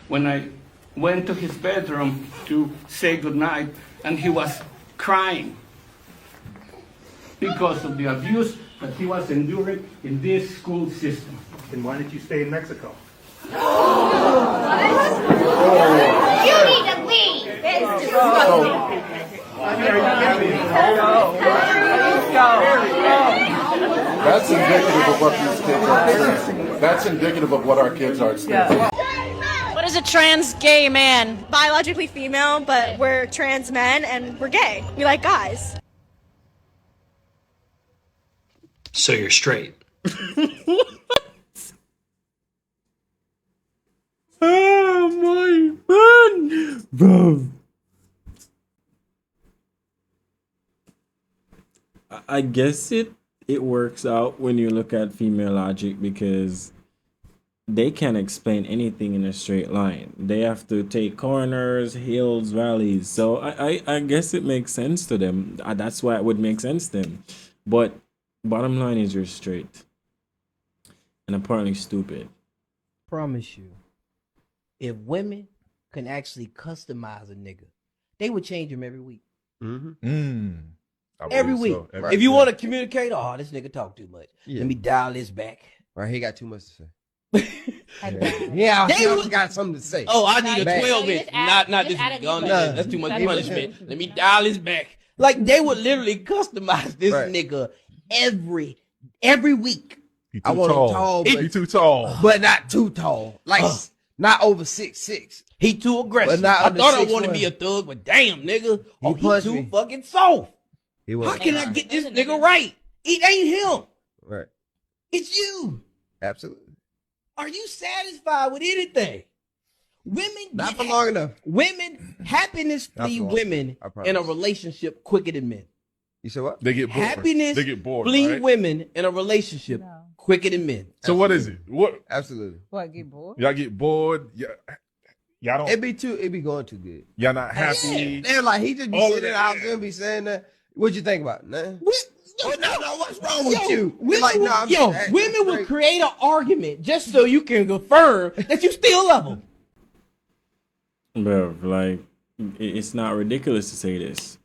when I went to his bedroom to say goodnight, and he was crying because of the abuse that he was enduring in this school system. Then why did you stay in Mexico? You need to leave. That's indicative of what these kids are experiencing. That's indicative of what our kids are experiencing. What is a trans gay man? Biologically female, but we're trans men and we're gay. We like guys. So you're straight. Oh my god, bro. I guess it works out when you look at female logic, because they can't explain anything in a straight line. They have to take corners, hills, valleys. So I guess it makes sense to them. That's why it would make sense to them. But bottom line is you're straight. And apparently stupid. Promise you, if women can actually customize a nigga, they would change him every week. Every week. So. If you want to communicate, oh, this nigga talk too much. Yeah. Let me dial this back. Right, he got too much to say. Yeah, He they also got something to say. Oh, I need a Back. 12 inch. Not this gun. That's too much punishment. Let me dial this back. Like, they would literally customize this nigga every week. I want him tall, but He too tall. but not too tall. Like not over 6'6". He too aggressive. But not I under thought I 6'1". wanted to be a thug, but damn, nigga. Oh, he punched too me. fucking soft. He was How can I get this nigga right? It ain't him. right. It's you. Absolutely. Are you satisfied with anything? Women Not get for long enough. Women, happiness Not for flee long. women I promise. in a relationship quicker than men. You said what? They get bored. Happiness They get bored. flee Right? women in a relationship quicker than men. So what is it? What Absolutely. What, get bored? y'all get bored? Y'all don't. It be going too good. Y'all not happy. They're like, he just be All of sitting that, out yeah. there be saying that. What you think about? Nah. No, what's wrong with Yo, you? Women, Like, nah, I'm just acting women will straight. create an argument just so you can confirm that you still love them. Bro, like, it's not ridiculous to say this.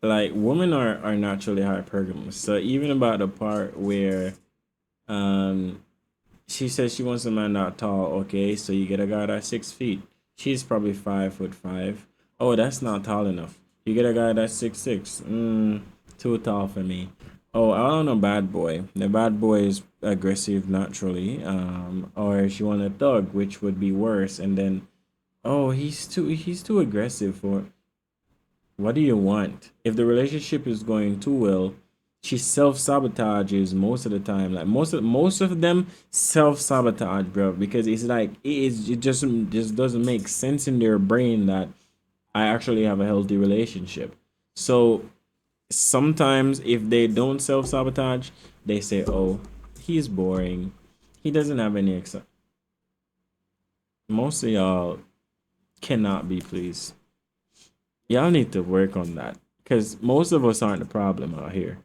Like, women are naturally hypergamous. So even about the part where she says she wants a man not tall, okay, so you get a guy that's 6 feet. She's probably 5'5". Oh, that's not tall enough. You get a guy that's 6'6". Too tall for me. Oh, I don't know, bad boy. The bad boy is aggressive naturally. Or she want a thug, which would be worse. And then, oh, he's too aggressive for. What do you want? If the relationship is going too well, she self-sabotages most of the time. Like most of them self-sabotage, bro, because it's like it just doesn't make sense in their brain that I actually have a healthy relationship. So sometimes if they don't self-sabotage, they say, oh, he's boring. He doesn't have any excitement. Most of y'all cannot be pleased. Y'all need to work on that, because most of us aren't the problem out here.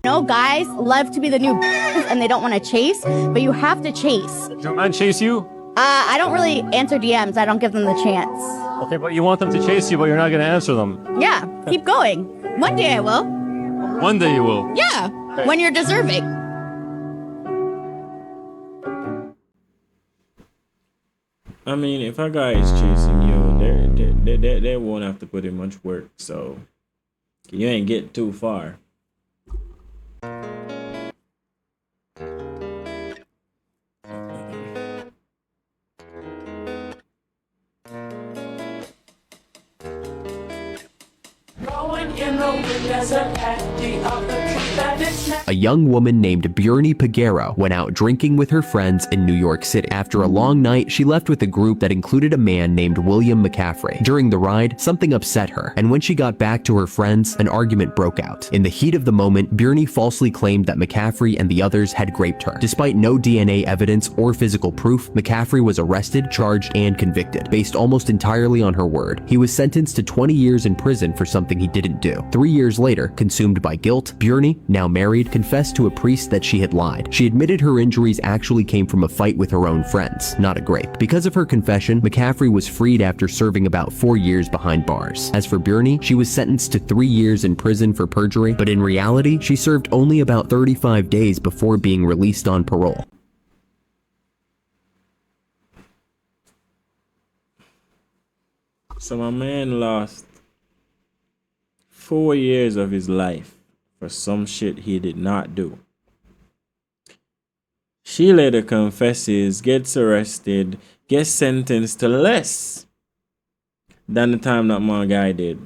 No, guys love to be the new and they don't want to chase, but you have to chase. Don't mind chase you? I don't really answer DMs. I don't give them the chance. Okay, but you want them to chase you, but you're not going to answer them. Yeah, keep going. One day I will. One day you will. Yeah, when you're deserving. I mean, if a guy is chasing you, they won't have to put in much work, so you ain't get too far. A young woman named Bjorny Pagero went out drinking with her friends in New York City. After a long night, she left with a group that included a man named William McCaffrey. During the ride, something upset her, and when she got back to her friends, an argument broke out. In the heat of the moment, Bjorny falsely claimed that McCaffrey and the others had raped her. Despite no DNA evidence or physical proof, McCaffrey was arrested, charged, and convicted, based almost entirely on her word. He was sentenced to 20 years in prison for something he didn't do. 3 years later, consumed by guilt, Bjorny now married, confessed to a priest that she had lied. She admitted her injuries actually came from a fight with her own friends, not a grape. Because of her confession, McCaffrey was freed after serving about 4 years behind bars. As for Bjorny, she was sentenced to 3 years in prison for perjury, but in reality, she served only about 35 days before being released on parole. So my man lost 4 years of his life for some shit he did not do. She later confesses, gets arrested, gets sentenced to less than the time that my guy did.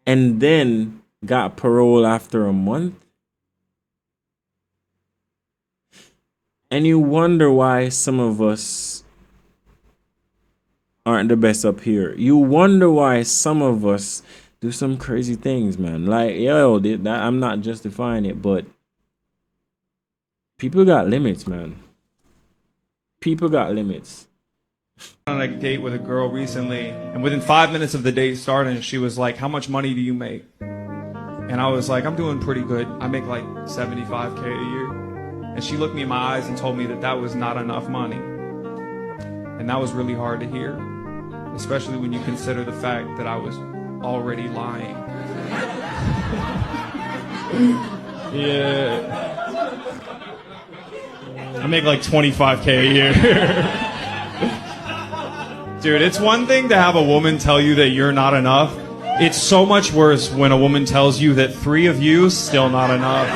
And then got parole after a month. And you wonder why some of us aren't the best up here. You wonder why some of us do some crazy things, man. Like, yo, I'm not justifying it, but people got limits, man. People got limits. On a date with a girl recently, and within 5 minutes of the date starting, she was like, "How much money do you make?" And I was like, "I'm doing pretty good. I make like 75K a year." And she looked me in my eyes and told me that that was not enough money. And that was really hard to hear, especially when you consider the fact that I was already lying. Yeah. I make like 25K a year. Dude, it's one thing to have a woman tell you that you're not enough. It's so much worse when a woman tells you that 3 of you still not enough.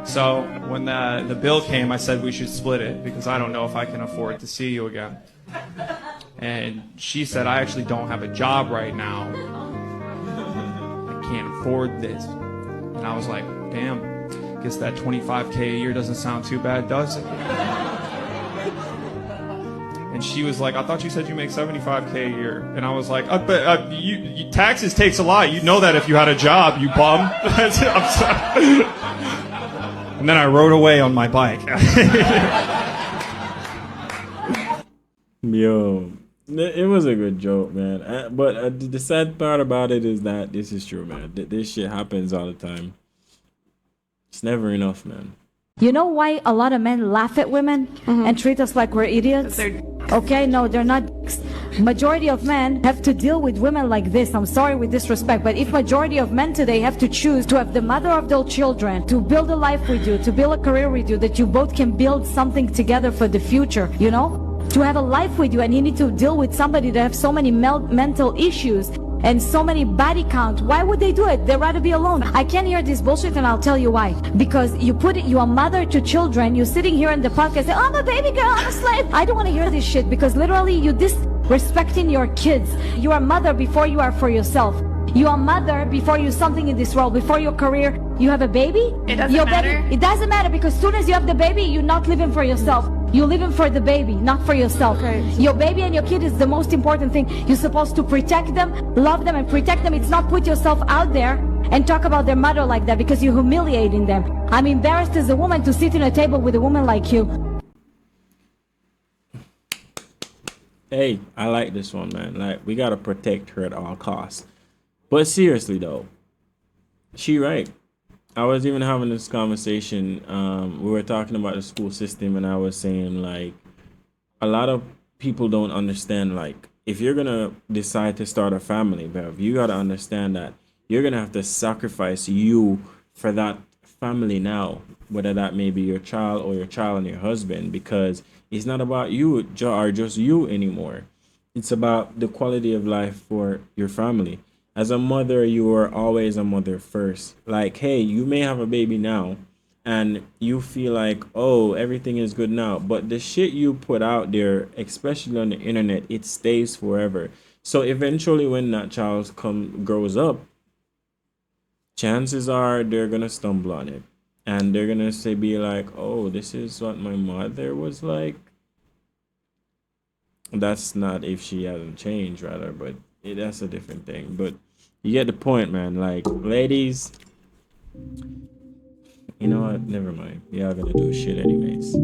So when the bill came, I said we should split it because I don't know if I can afford to see you again. And she said, "I actually don't have a job right now. I can't afford this." And I was like, damn, guess that 25K a year doesn't sound too bad, does it? And she was like, "I thought you said you make 75K a year." And I was like, but you taxes takes a lot. You'd know that if you had a job, you bum." I'm sorry. And then I rode away on my bike. Yo, it was a good joke, man. But the sad part about it is that this is true, man. This shit happens all the time. It's never enough, man. You know why a lot of men laugh at women and treat us like we're idiots? Okay, no, they're not. Majority of men have to deal with women like this. I'm sorry with disrespect, but if majority of men today have to choose to have the mother of their children, to build a life with you, to build a career with you, that you both can build something together for the future, you know? To have a life with you, and you need to deal with somebody that have so many mental issues and so many body count. Why would they do it? They'd rather be alone. I can't hear this bullshit, and I'll tell you why. Because you are mother to children. You're sitting here in the podcast saying, "Oh, I'm a baby girl, I'm a slave." I don't want to hear this shit, because literally you disrespecting your kids. You are mother before you are for yourself. You are mother before you're something in this world. Before your career, you have a baby. It doesn't matter. It doesn't matter, because as soon as you have the baby, you're not living for yourself. You're living for the baby, not for yourself. Your baby and your kid is the most important thing. You're supposed to protect them, love them, and protect them. It's not put yourself out there and talk about their mother like that, because you're humiliating them. I'm embarrassed as a woman to sit in a table with a woman like you. Hey, I like this one, man. Like, we gotta protect her at all costs. But seriously though, she right. I was even having this conversation. We were talking about the school system, and I was saying, like, a lot of people don't understand, like, if you're gonna decide to start a family, Bev, you gotta understand that you're gonna have to sacrifice you for that family now, whether that may be your child or your child and your husband, because it's not about you or just you anymore. It's about the quality of life for your family. As a mother, you are always a mother first. Like, hey, you may have a baby now and you feel like, oh, everything is good now. But the shit you put out there, especially on the internet, it stays forever. So eventually when that child grows up, chances are they're going to stumble on it. And they're going to be like, oh, this is what my mother was like. That's not if she hasn't changed, rather, but that's a different thing. But you get the point, man. Like, ladies, you know what? Never mind. Y'all gonna do shit anyways.